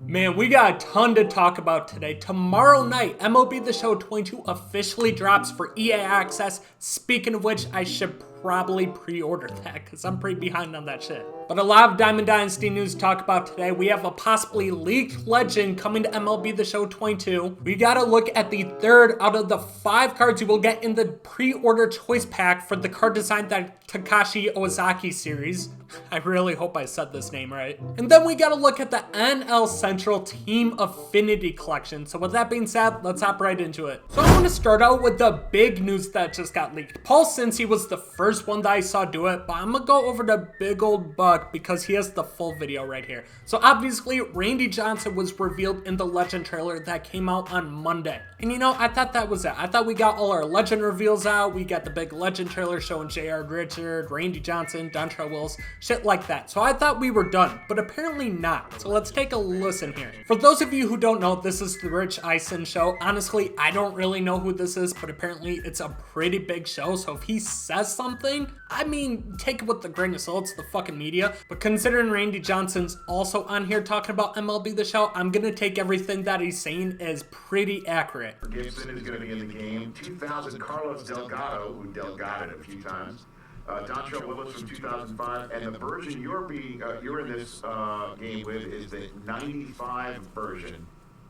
Man, we got a ton to talk about today. Tomorrow night, MLB The Show 22 officially drops for EA Access. Speaking of which, I should probably pre-order that because I'm pretty behind on that shit. But a lot of Diamond Dynasty news to talk about today. We have a possibly leaked legend coming to MLB The Show 22. We gotta look at the third out of the 5 cards you will get in the pre-order choice pack for the card design that Takashi Ozaki series. I really hope I said this name right. And then we gotta look at the NL Central Team Affinity collection. So with that being said, let's hop right into it. So I want to start out with the big news that just got leaked. Paul Cincy was the first one that I saw do it, but I'm gonna go over to Big Old Buck because he has the full video right here. So obviously, Randy Johnson was revealed in the Legend trailer that came out on Monday. And you know, I thought that was it. I thought we got all our Legend reveals out. We got the big Legend trailer showing J.R. Richard, Randy Johnson, Dontrelle Willis, shit like that. So I thought we were done, but apparently not. So let's take a listen here. For those of you who don't know, this is the Rich Eisen show. Honestly, I don't really know who this is, but apparently it's a pretty big show. So if he says something, I mean, take it with a grain of salt. It's the fucking media. But considering Randy Johnson's also on here talking about MLB The Show, I'm gonna take everything that he's saying as pretty accurate. Gibson is going to be in the game. 2000, Carlos Delgado, who Delgado a few times. Dontrelle Willis from 2005, and the version you're in this game with is the 95 version.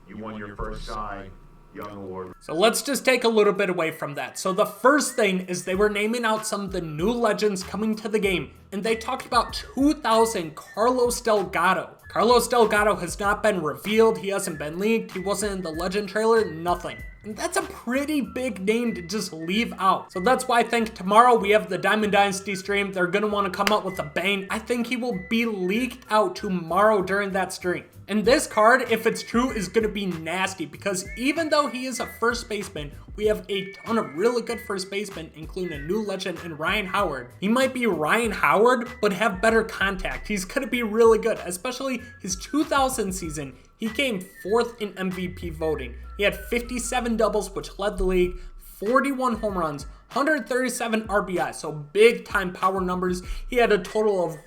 You won your first Cy Young Award. So let's just take a little bit away from that. So the first thing is they were naming out some of the new legends coming to the game, and they talked about 2000 Carlos Delgado. Carlos Delgado has not been revealed, he hasn't been leaked, he wasn't in the Legend trailer, nothing. And that's a pretty big name to just leave out. So that's why I think tomorrow we have the Diamond Dynasty stream. They're gonna wanna come up with a bang. I think he will be leaked out tomorrow during that stream. And this card, if it's true, is gonna be nasty because even though he is a first baseman, we have a ton of really good first basemen, including a new legend in Ryan Howard. He might be Ryan Howard, but have better contact. He's gonna be really good, especially his 2000 season. He came 4th in MVP voting. He had 57 doubles, which led the league, 41 home runs, 137 RBI, so big time power numbers. He had a total of,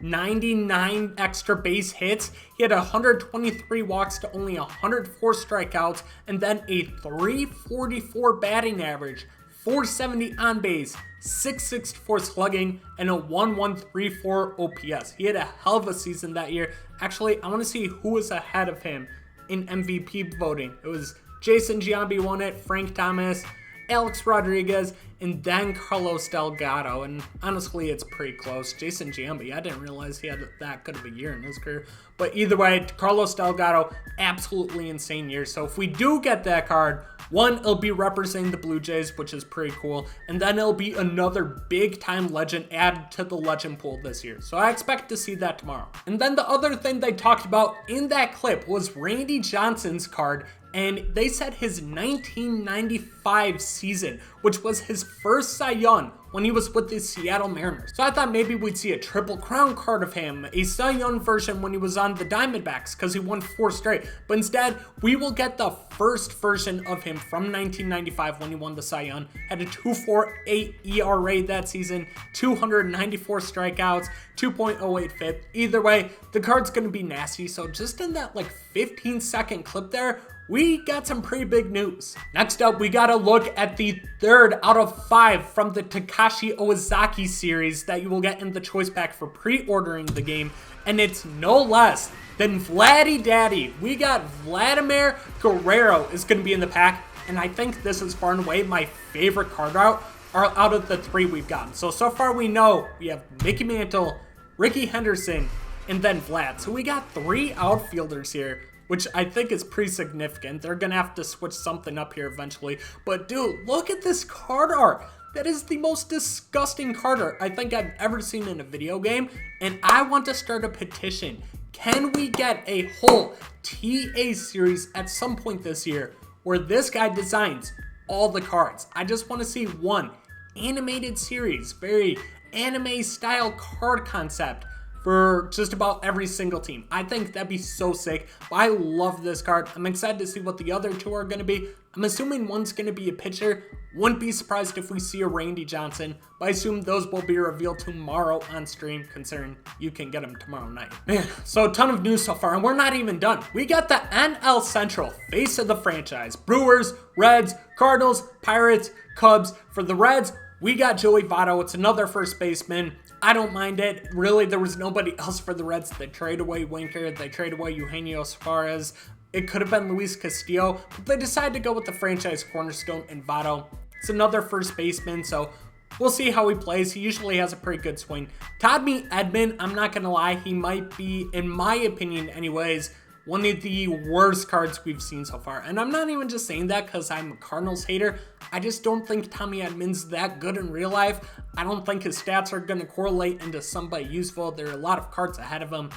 99 extra base hits. He had 123 walks to only 104 strikeouts, and then a 344 batting average, 470 on base, 664 slugging, and a 1134 OPS. He had a hell of a season that year. Actually, I want to see who was ahead of him in MVP voting. It was Jason Giambi won it, Frank Thomas, Alex Rodriguez, and then Carlos Delgado. And honestly, it's pretty close. Jason Giambi, I didn't realize he had that good of a year in his career. But either way, Carlos Delgado, absolutely insane year. So if we do get that card, one, it'll be representing the Blue Jays, which is pretty cool. And then it'll be another big time legend added to the legend pool this year. So I expect to see that tomorrow. And then the other thing they talked about in that clip was Randy Johnson's card. And they said his 1995 season, which was his first Cy Young when he was with the Seattle Mariners. So I thought maybe we'd see a Triple Crown card of him, a Cy Young version when he was on the Diamondbacks because he won 4 straight. But instead, we will get the first version of him from 1995 when he won the Cy Young. Had a 2.48 ERA that season, 294 strikeouts, 2.08 FIP. Either way, the card's going to be nasty. So just in that 15-second clip there, we got some pretty big news. Next up, we gotta look at the 3rd out of 5 from the Takashi Ozaki series that you will get in the choice pack for pre-ordering the game, and it's no less than Vladdy Daddy. We got Vladimir Guerrero is gonna be in the pack, and I think this is far and away my favorite card out of the 3 we've gotten. So far we know we have Mickey Mantle, Ricky Henderson, and then Vlad. So we got 3 outfielders here, which I think is pretty significant. They're gonna have to switch something up here eventually. But dude, look at this card art. That is the most disgusting card art I think I've ever seen in a video game. And I want to start a petition. Can we get a whole TA series at some point this year where this guy designs all the cards? I just want to see one animated series, very anime style card concept for just about every single team. I think that'd be so sick. I love this card. I'm excited to see what the other 2 are going to be. I'm assuming one's going to be a pitcher, Wouldn't be surprised if we see a Randy Johnson, but I assume those will be revealed tomorrow on stream, considering you can get them tomorrow night. Man, so a ton of news so far, and we're not even done. We got the NL Central face of the franchise. Brewers, Reds, Cardinals, Pirates, Cubs. For the Reds, we got Joey Votto. It's another first baseman. I don't mind it. Really, there was nobody else for the Reds. They trade away Winker. They trade away Eugenio Suarez. It could have been Luis Castillo, but they decided to go with the franchise cornerstone in Votto. It's another first baseman, so we'll see how he plays. He usually has a pretty good swing. Todd Edman, I'm not going to lie, he might be, in my opinion anyways, one of the worst cards we've seen so far. And I'm not even just saying that because I'm a Cardinals hater. I just don't think Tommy Edman's that good in real life. I don't think his stats are going to correlate into somebody useful. There are a lot of cards ahead of him.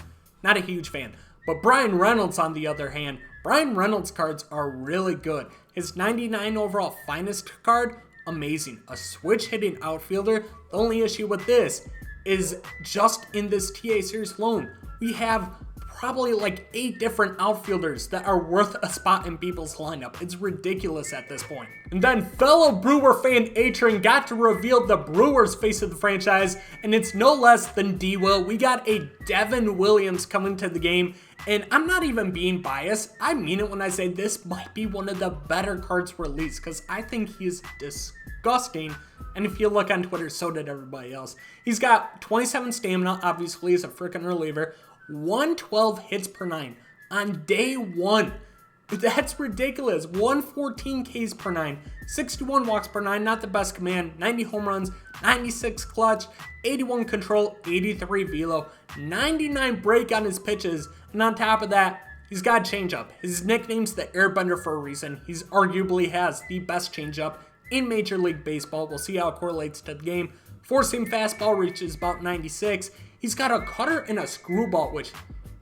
Not a huge fan. But Brian Reynolds, on the other hand, Brian Reynolds cards are really good. His 99 overall finest card, amazing. A switch hitting outfielder. The only issue with this is just in this TA series alone, we have probably like 8 different outfielders that are worth a spot in people's lineup. It's ridiculous at this point. And then fellow Brewer fan Atron got to reveal the Brewers face of the franchise, and it's no less than D-Will. We got a Devin Williams coming to the game, and I'm not even being biased. I mean it when I say this might be one of the better cards released, because I think he is disgusting. And if you look on Twitter, so did everybody else. He's got 27 stamina, obviously he's a freaking reliever. 112 hits per 9 on day 1. That's ridiculous. 114 Ks per 9, 61 walks per 9, not the best command, 90 home runs, 96 clutch, 81 control, 83 velo, 99 break on his pitches, and on top of that, he's got changeup. His nickname's the Airbender for a reason. He's arguably has the best changeup in Major League Baseball. We'll see how it correlates to the game. Four-seam fastball reaches about 96. He's got a cutter and a screwball, which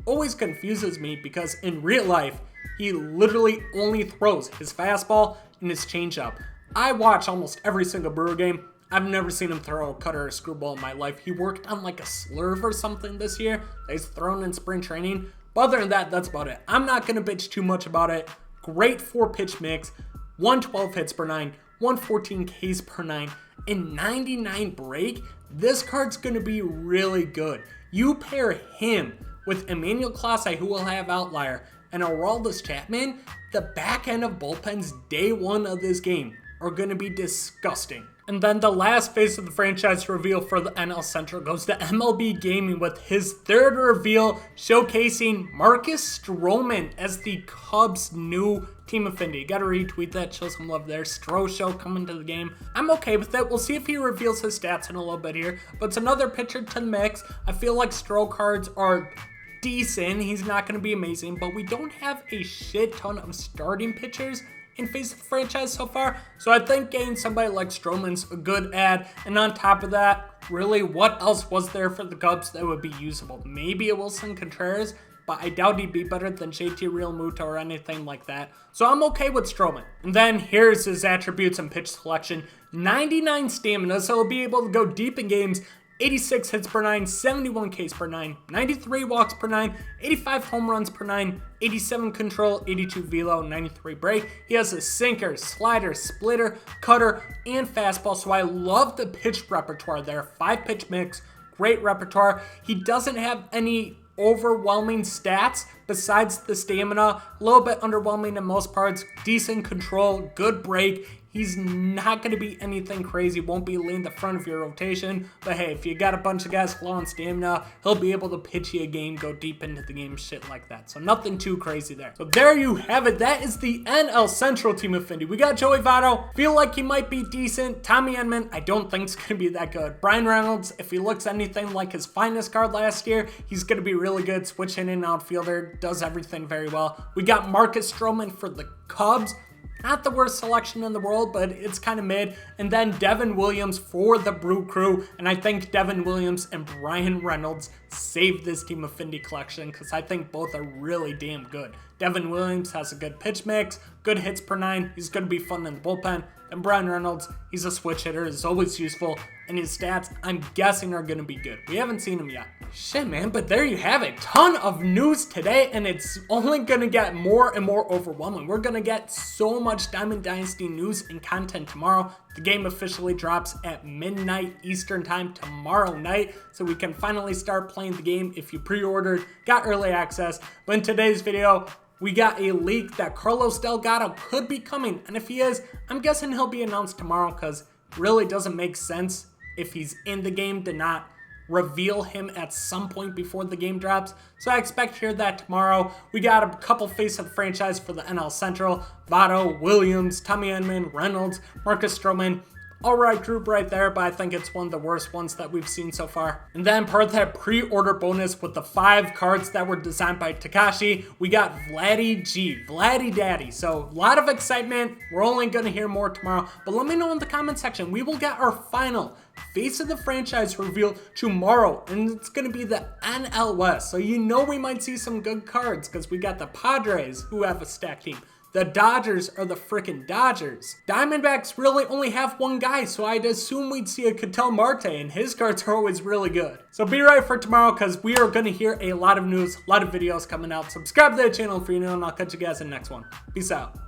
always confuses me because in real life, he literally only throws his fastball and his changeup. I watch almost every single Brewer game. I've never seen him throw a cutter or a screwball in my life. He worked on like a slurve or something this year that he's thrown in spring training. But other than that, that's about it. I'm not going to bitch too much about it. Great 4-pitch mix, 112 hits per 9, 114 Ks per 9, and 99 break. This card's going to be really good. You pair him with Emmanuel Clase, who will have Outlier, and Aroldis Chapman, the back end of bullpens day 1 of this game are going to be disgusting. And then the last face of the franchise reveal for the NL Central goes to MLB Gaming with his third reveal showcasing Marcus Stroman as the Cubs' new Team Affinity. Gotta retweet that, show some love there. Stro Show coming to the game. I'm okay with it. We'll see if he reveals his stats in a little bit here. But it's another pitcher to the mix. I feel like Stro cards are decent. He's not going to be amazing, but we don't have a shit ton of starting pitchers in face of the franchise so far. So I think getting somebody like Stroman's a good add. And on top of that, really, what else was there for the Cubs that would be usable? Maybe a Wilson Contreras, but I doubt he'd be better than JT Realmuto or anything like that. So I'm okay with Stroman. And then here's his attributes and pitch selection. 99 stamina, so he'll be able to go deep in games. 86 hits per 9, 71 Ks per 9, 93 walks per 9, 85 home runs per 9, 87 control, 82 velo, 93 break. He has a sinker, slider, splitter, cutter, and fastball, so I love the pitch repertoire there. 5-pitch mix, great repertoire. He doesn't have any overwhelming stats besides the stamina. A little bit underwhelming in most parts. Decent control, good break. He's not going to be anything crazy, won't be leading the front of your rotation, but hey, if you got a bunch of guys low on stamina, he'll be able to pitch you a game, go deep into the game, shit like that. So nothing too crazy there. So there you have it. That is the NL Central Team Affinity. We got Joey Votto. Feel like he might be decent. Tommy Edman, I don't think it's going to be that good. Brian Reynolds, if he looks anything like his finest card last year, he's going to be really good. Switch in and outfielder, does everything very well. We got Marcus Stroman for the Cubs. Not the worst selection in the world, but it's kind of mid. And then Devin Williams for the Brew Crew. And I think Devin Williams and Brian Reynolds saved this Team Affinity collection because I think both are really damn good. Devin Williams has a good pitch mix, good hits per 9. He's going to be fun in the bullpen. than Brian Reynolds. He's a switch hitter, is always useful, and his stats, I'm guessing, are going to be good. We haven't seen him yet. Shit, man, but there you have it. Ton of news today, and it's only going to get more and more overwhelming. We're going to get so much Diamond Dynasty news and content tomorrow. The game officially drops at midnight Eastern time tomorrow night, so we can finally start playing the game if you pre-ordered, got early access. But in today's video, we got a leak that Carlos Delgado could be coming, and if he is, I'm guessing he'll be announced tomorrow because it really doesn't make sense if he's in the game to not reveal him at some point before the game drops. So I expect to hear that tomorrow. We got a couple face of the franchise for the NL Central. Votto, Williams, Tommy Edman, Reynolds, Marcus Stroman. Alright group right there, but I think it's one of the worst ones that we've seen so far. And then part of that pre-order bonus with the 5 cards that were designed by Takashi, we got Vladdy G, Vladdy Daddy. So a lot of excitement. We're only going to hear more tomorrow, but let me know in the comment section. We will get our final face of the franchise reveal tomorrow, and it's going to be the NL West. So you know we might see some good cards because we got the Padres who have a stacked team. The Dodgers are the freaking Dodgers. Diamondbacks really only have one guy, so I'd assume we'd see a Ketel Marte, and his cards are always really good. So be ready for tomorrow because we are going to hear a lot of news, a lot of videos coming out. Subscribe to the channel if you're new, and I'll catch you guys in the next one. Peace out.